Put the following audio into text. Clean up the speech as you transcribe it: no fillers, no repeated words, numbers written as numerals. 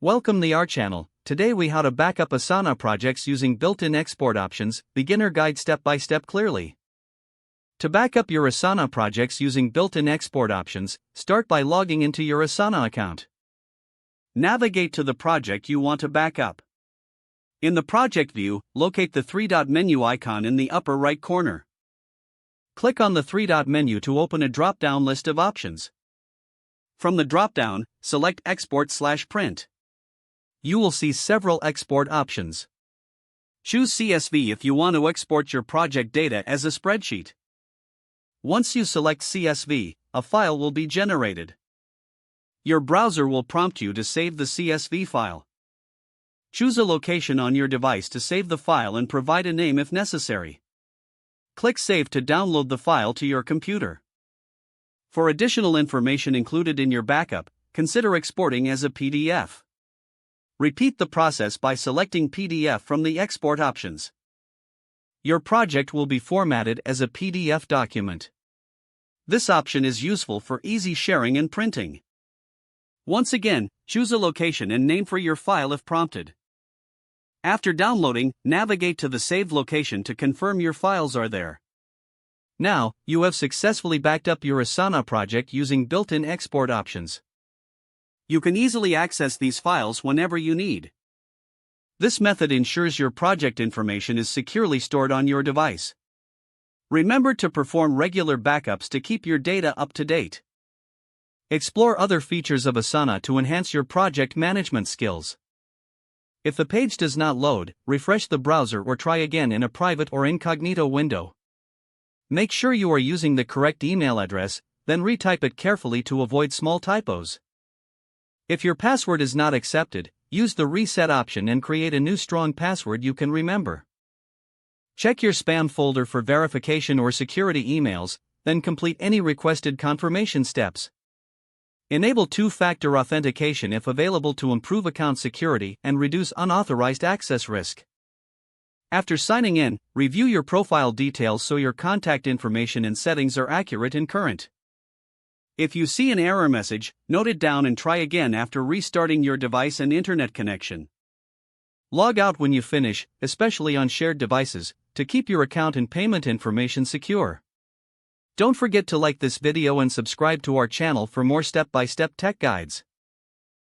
Welcome to our channel. Today we how to back up Asana projects using built-in export options, beginner guide step-by-step clearly. To back up your Asana projects using built-in export options, start by logging into your Asana account. Navigate to the project you want to back up. In the project view, locate the three-dot menu icon in the upper right corner. Click on the three-dot menu to open a drop-down list of options. From the drop-down, select Export/Print. You will see several export options. Choose CSV if you want to export your project data as a spreadsheet. Once you select CSV, a file will be generated. Your browser will prompt you to save the CSV file. Choose a location on your device to save the file and provide a name if necessary. Click Save to download the file to your computer. For additional information included in your backup, consider exporting as a PDF. Repeat the process by selecting PDF from the export options. Your project will be formatted as a PDF document. This option is useful for easy sharing and printing. Once again, choose a location and name for your file if prompted. After downloading, navigate to the saved location to confirm your files are there. Now, you have successfully backed up your Asana project using built-in export options. You can easily access these files whenever you need. This method ensures your project information is securely stored on your device. Remember to perform regular backups to keep your data up to date. Explore other features of Asana to enhance your project management skills. If the page does not load, refresh the browser or try again in a private or incognito window. Make sure you are using the correct email address, then retype it carefully to avoid small typos. If your password is not accepted, use the reset option and create a new strong password you can remember. Check your spam folder for verification or security emails, then complete any requested confirmation steps. Enable two-factor authentication if available to improve account security and reduce unauthorized access risk. After signing in, review your profile details so your contact information and settings are accurate and current. If you see an error message, note it down and try again after restarting your device and internet connection. Log out when you finish, especially on shared devices, to keep your account and payment information secure. Don't forget to like this video and subscribe to our channel for more step-by-step tech guides.